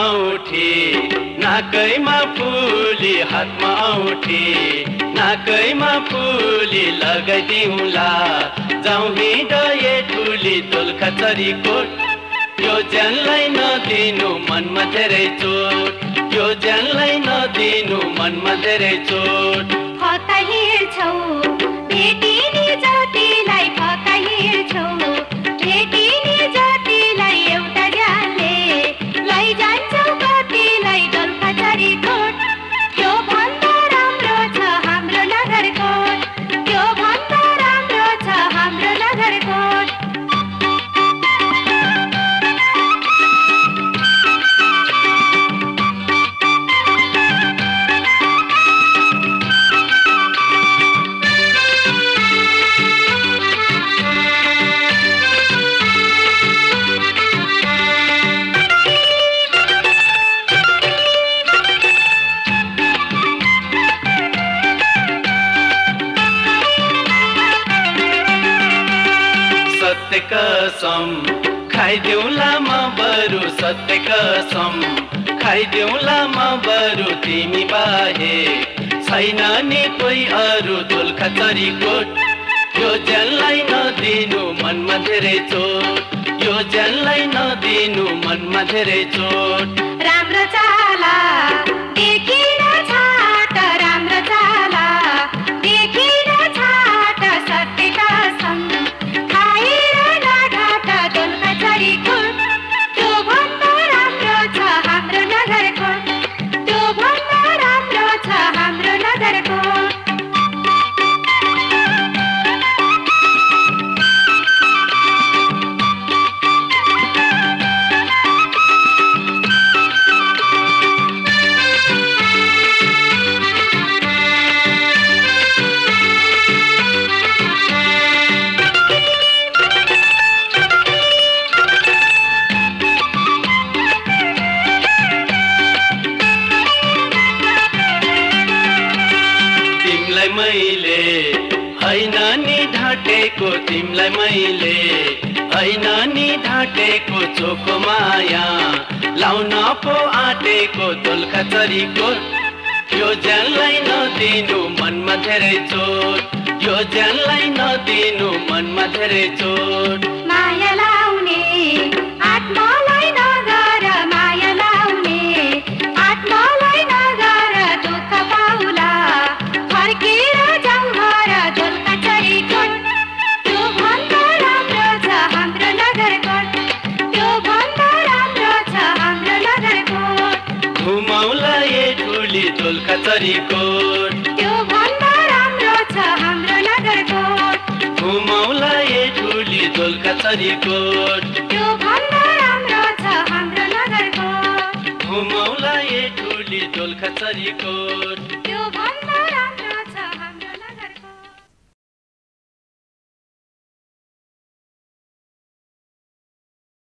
औठी नाकैमा फुली हातमा औठी नाकैमा फुली लगाइदिउँला जाउँ हिँडे ठुली दोलखा चरीकोट यो ज्यानलाई नदिनु मनमा धेरै चोट यो ज्यानलाई नदिनु मनमा धेरै चोट फका हिँड्छौ भेटिने जातिलाई फका हिँड्छौ भेटिने जातिलाई एउटा ज्यानले लैजान्छौ कतिलाई दोलखा चरीकोट यो भन्दा राम्रो छ हाम्रो नगरकोट यो भन्दा राम्रो छ हाम्रो नगरकोट सत्य कसम खाइदेऊला म बरु सत्य कसम खाइदेऊला म बरु तिमी बाहे छैन नि कोही अरू दोलखा चरीकोट यो ज्यानलाई नदिनु मनमा धेरै चोट यो ज्यानलाई नदिनु मनमा धेरै चोट राम्रो चाला देखिन छाट राम्रो चाला देखिन छाट सत्य कसम खाएर नघाट दोलखा चरीकोट त्यो भन्दा राम्रो छ हाम्रो नगरकोट त्यो भन्दा राम्रो छ हाम्रो नगरकोट मैले हैन नि ढाटेको तिमलाई मैले हैन नि ढाटेको चोखो माया लाउन पो आटेको दोलखा चरीकोट यो ज्यानलाई नदिनु मनमा धेरै चोट यो ज्यानलाई नदिनु मनमा धेरै चोट माया लाउने आत्मालाई नगर माया लाउने आत्मालाई नगर दुःख पाउला फर्केर जाउँ घर दोलखा चरीकोट त्यो भन्दा राम्रो छ हाम्रो नगरकोट त्यो भन्दा राम्रो छ हाम्रो नगरकोट घुमाउला ए ठुली दोलखा चरीकोट त्यो भन्दा राम्रो छ हाम्रो नगरकोट घुमाउला ए ठुली दोलखा चरीकोट त्यो भन्दा राम्रो छ हाम्रो नगरकोट घुमाउला ए ठुली दोलखा चरीकोट त्यो